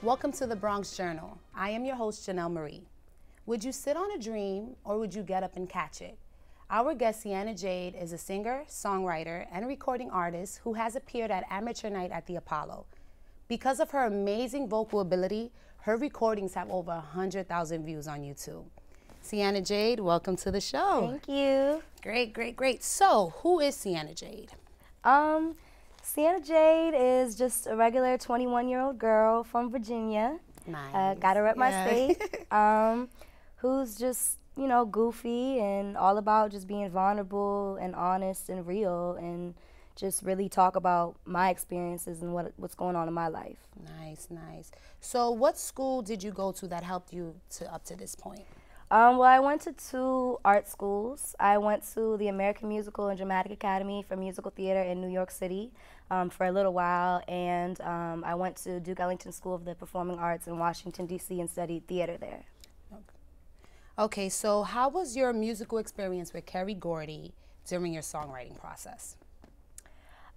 Welcome to the Bronx Journal. I am your host, Janelle Marie. Would you sit on a dream or would you get up and catch it? Our guest, CiennaJade, is a singer, songwriter, and recording artist who has appeared at Amateur Night at the Apollo. Because of her amazing vocal ability, her recordings have over 100,000 views on YouTube. CiennaJade, welcome to the show. Thank you. Great, great, great. So, who is CiennaJade? CiennaJade is just a regular 21-year-old girl from Virginia. Nice. Gotta rep my state. Who's just, you know, goofy and all about just being vulnerable and honest and real and just really talk about my experiences and what's going on in my life. Nice, nice. So what school did you go to that helped you up to this point? Well, I went to 2 art schools. I went to the American Musical and Dramatic Academy for Musical Theater in New York City for a little while, and I went to Duke Ellington School of the Performing Arts in Washington, D.C. and studied theater there. Okay, so how was your musical experience with Kerry Gordy during your songwriting process?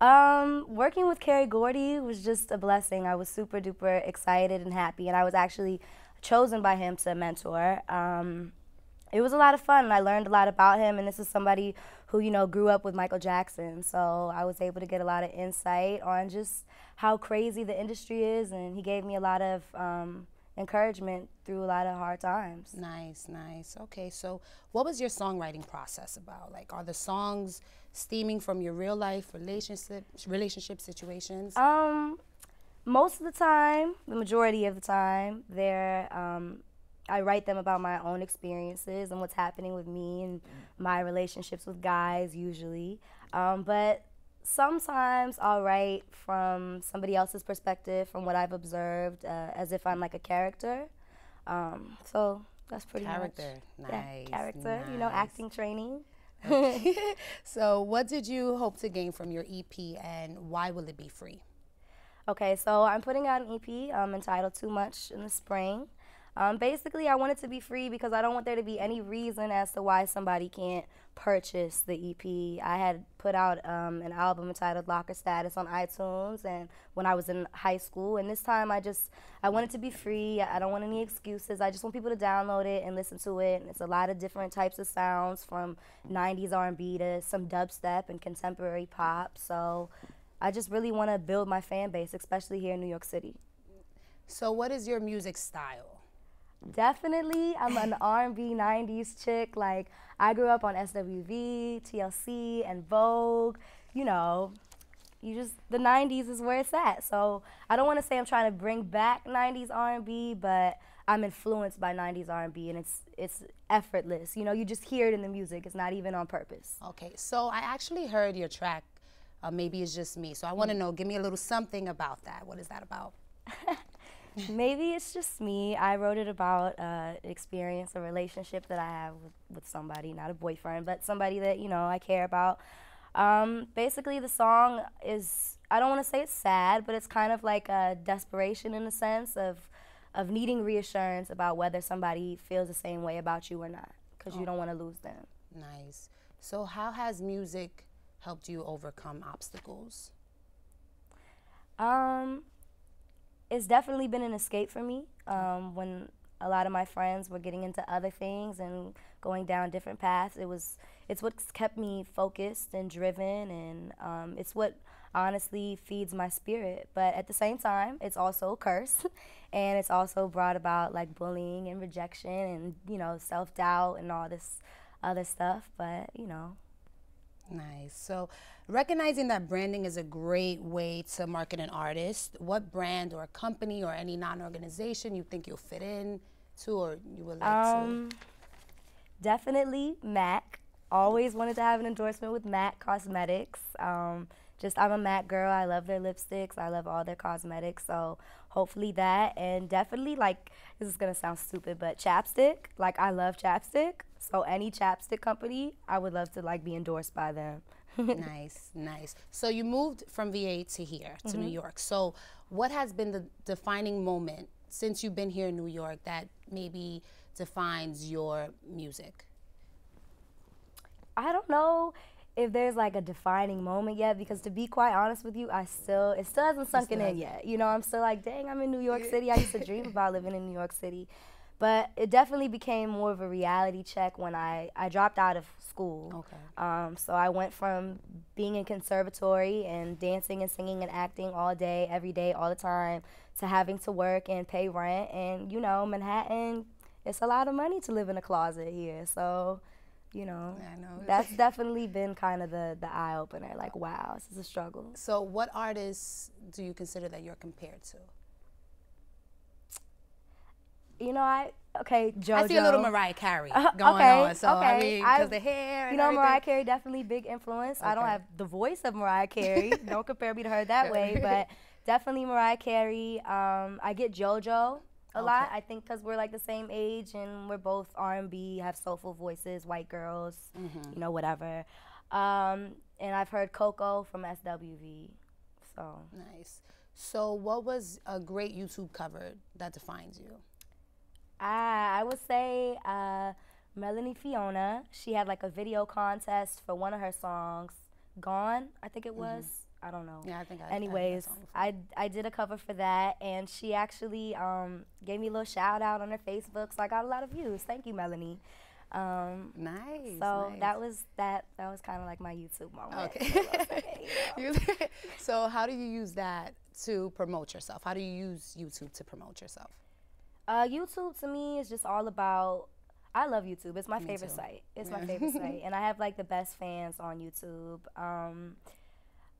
Working with Kerry Gordy was just a blessing. I was super duper excited and happy, and I was actually chosen by him to mentor. It was a lot of fun, and I learned a lot about him, and this is somebody who, you know, grew up with Michael Jackson, so I was able to get a lot of insight on just how crazy the industry is, and he gave me a lot of encouragement through a lot of hard times. Nice, nice. Okay, so what was your songwriting process about? Like, are the songs stemming from your real life relationship situations? Most of the time, the majority of the time, I write them about my own experiences and what's happening with me and my relationships with guys usually. But sometimes I'll write from somebody else's perspective, from what I've observed, as if I'm like a character. So that's pretty much. Nice. Yeah, character, nice. You know, acting training. Okay. So what did you hope to gain from your EP and why will it be free? Okay, so I'm putting out an EP entitled Too Much in the spring. Basically, I want it to be free because I don't want there to be any reason as to why somebody can't purchase the EP. I had put out an album entitled Locker Status on iTunes and when I was in high school, and this time I want it to be free. I don't want any excuses. I just want people to download it and listen to it, and it's a lot of different types of sounds from 90s R&B to some dubstep and contemporary pop, so I just really want to build my fan base, especially here in New York City. So what is your music style? Definitely, I'm an R&B 90s chick. Like, I grew up on SWV, TLC, and Vogue. You know, the 90s is where it's at. So I don't want to say I'm trying to bring back 90s R&B, but I'm influenced by 90s R&B, and it's effortless. You know, you just hear it in the music. It's not even on purpose. Okay, so I actually heard your track, Maybe It's Just Me. So I want to know, give me a little something about that. What is that about? Maybe It's Just Me. I wrote it about experience, a relationship that I have with somebody, not a boyfriend, but somebody that, you know, I care about. Basically, the song is, I don't want to say it's sad, but it's kind of like a desperation in the sense of needing reassurance about whether somebody feels the same way about you or not, because you don't want to lose them. Nice. So how has music helped you overcome obstacles? It's definitely been an escape for me when a lot of my friends were getting into other things and going down different paths. It's what's kept me focused and driven, and it's what honestly feeds my spirit. But at the same time, it's also a curse, and it's also brought about like bullying and rejection and, you know, self-doubt and all this other stuff, but, you know. Nice. So recognizing that branding is a great way to market an artist, what brand or company or any non-organization you think you'll fit in to or you would like to? Definitely MAC. Always wanted to have an endorsement with MAC Cosmetics. I'm a MAC girl. I love their lipsticks. I love all their cosmetics. So hopefully that, and definitely, like, this is going to sound stupid, but chapstick. Like, I love chapstick. So any chapstick company, I would love to, like, be endorsed by them. Nice, nice. So you moved from VA to here, to New York. So what has been the defining moment since you've been here in New York that maybe defines your music? I don't know if there's like a defining moment yet, because to be quite honest with you, it still hasn't sunk in yet. You know, I'm still like, dang, I'm in New York City. I used to dream about living in New York City. But it definitely became more of a reality check when I dropped out of school. Okay. So I went from being in conservatory and dancing and singing and acting all day, every day, all the time, to having to work and pay rent. And, you know, Manhattan, it's a lot of money to live in a closet here. So, you know, that's definitely been kind of the eye-opener. Like, wow, this is a struggle. So what artists do you consider that you're compared to? You know, JoJo. I see a little Mariah Carey going on. So, I mean, because the hair and you know, everything. Mariah Carey, definitely big influence. I don't have the voice of Mariah Carey. Don't compare me to her that way, but definitely Mariah Carey. I get JoJo a lot, I think, because we're like the same age and we're both R&B, have soulful voices, white girls, you know, whatever. And I've heard Coco from SWV, so. Nice. So what was a great YouTube cover that defines you? I would say Melanie Fiona. She had like a video contest for one of her songs, Gone, I think it was. I don't know. Yeah, I think Anyways, I did a cover for that, and she actually gave me a little shout out on her Facebook, so I got a lot of views. Thank you, Melanie. Nice. So nice. that was kind of like my YouTube moment. Okay. You know. So how do you use that to promote yourself? How do you use YouTube to promote yourself? YouTube to me is just all about. I love YouTube. It's my favorite site. It's my favorite site, and I have like the best fans on YouTube.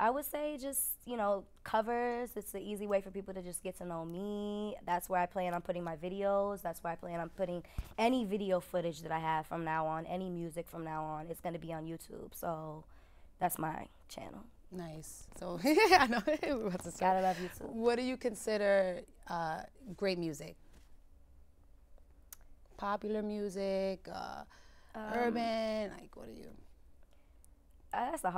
I would say just, you know, covers. It's an easy way for people to just get to know me. That's where I plan on putting my videos. That's where I plan on putting any video footage that I have from now on, any music from now on. It's going to be on YouTube. So that's my channel. Nice. So I know. Gotta love YouTube. What do you consider great music? Popular music, urban, like what do you? That's a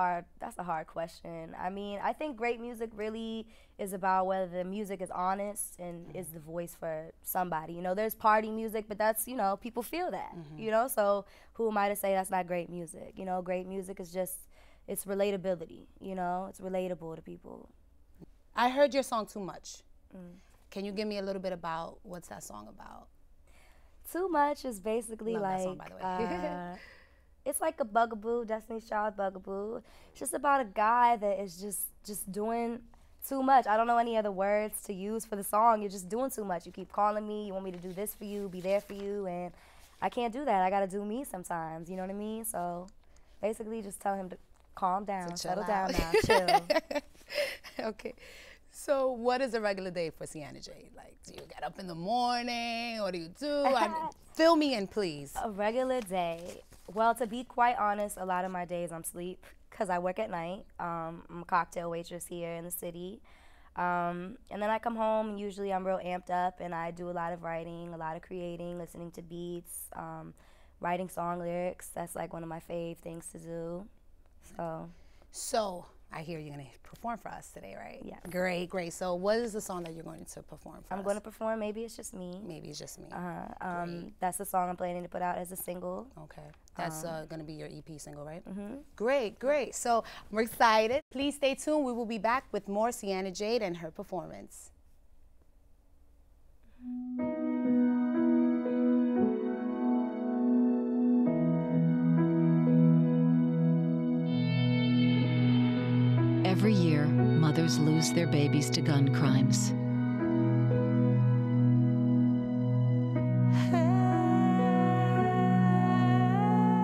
hard question. I mean, I think great music really is about whether the music is honest and is the voice for somebody. You know, there's party music, but that's, you know, people feel that, you know? So who am I to say that's not great music? You know, great music is just, it's relatability, you know? It's relatable to people. I heard your song Too Much. Can you give me a little bit about what's that song about? Too Much is basically Love like, that song, by the way. it's like a bugaboo, Destiny's Child bugaboo. It's just about a guy that is just doing too much. I don't know any other words to use for the song. You're just doing too much. You keep calling me. You want me to do this for you, be there for you, and I can't do that. I got to do me sometimes. You know what I mean? So basically just tell him to calm down, settle down now, chill. Okay. So what is a regular day for CiennaJade? Like, do you get up in the morning? What do you do? Fill me in, please. A regular day. Well, to be quite honest, a lot of my days I'm asleep because I work at night. I'm a cocktail waitress here in the city. And then I come home, and usually I'm real amped up, and I do a lot of writing, a lot of creating, listening to beats, writing song lyrics. That's like one of my fave things to do. So I hear you're going to perform for us today, right? Yeah. Great, great. So what is the song that you're going to perform for us? I'm going to perform Maybe It's Just Me. Maybe It's Just Me. That's the song I'm planning to put out as a single. Okay. That's going to be your EP single, right? Great, great. So we're excited. Please stay tuned. We will be back with more CiennaJade and her performance. Every year, mothers lose their babies to gun crimes.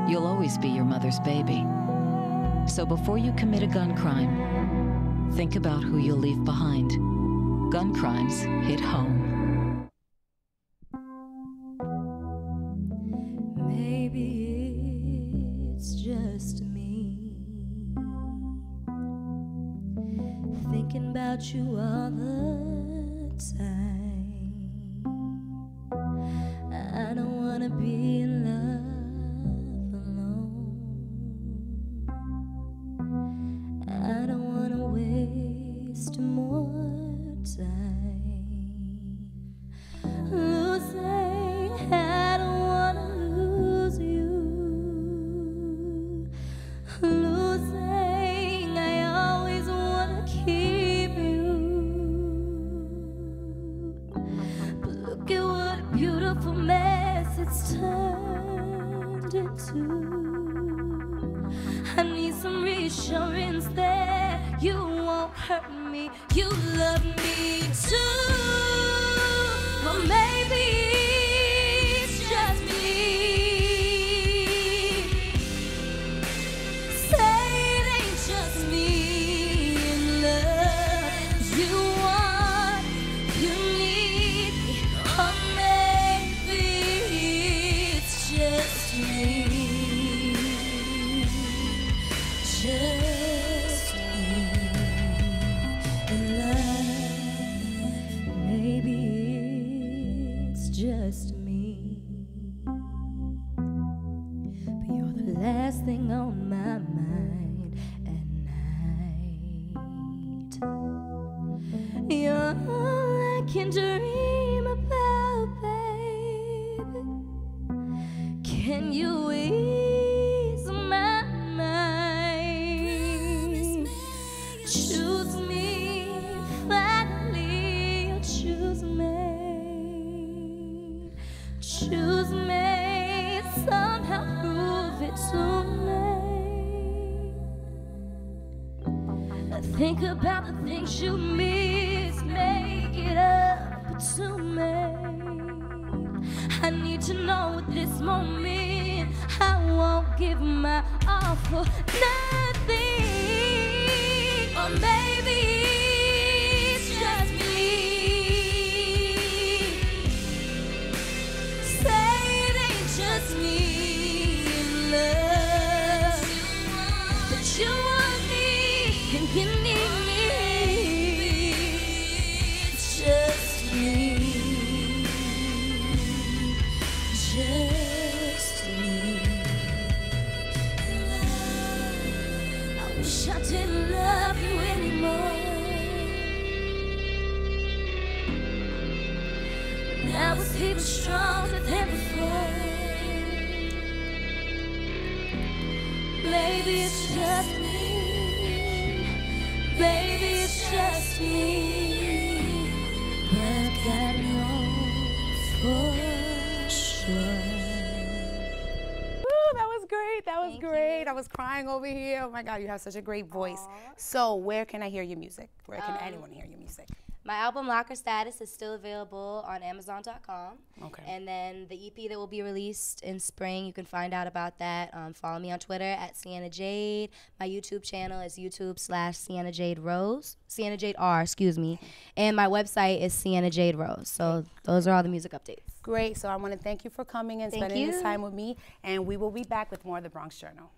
You'll always be your mother's baby. So before you commit a gun crime, think about who you'll leave behind. Gun crimes hit home. Maybe it's just me, thinking about you all the time. I don't wanna be in love alone. I don't wanna waste more time losing. I don't wanna lose you, losing. beautiful mess it's turned into. I need some reassurance that you won't hurt me. You love me too. Well, maybe it's just me. Say it ain't just me in love. You want, you need me. Or maybe it's just me. Just me in love. Maybe it's just me. But you're the last thing on my mind at night. You're all I can dream about, baby. Can you ease my mind? Choose me, finally you choose me. Choose me, somehow prove it to me. Think about the things you miss, make it up to me. I need to know at this moment I won't give my all for nothing. Or maybe it's just me. Say it ain't just me in love. That you want me and you need me. It's just me. Just me. I wish I didn't love you anymore. But now it's even stronger than before. Maybe it's just me. Baby, it's just me. But I've got no for sure. Ooh, that was great. That was Thank great. you. I was crying over here. Oh my God, you have such a great voice. So where can I hear your music? Where can anyone hear your music? My album Locker Status is still available on Amazon.com. Okay. And then the EP that will be released in spring, you can find out about that. Follow me on Twitter at CiennaJade. My YouTube channel is YouTube/CiennaJade Rose. CiennaJade R, excuse me. And my website is CiennaJade Rose. So those are all the music updates. Great. So I want to thank you for coming and Thank spending this you. time with me. And we will be back with more of the Bronx Journal.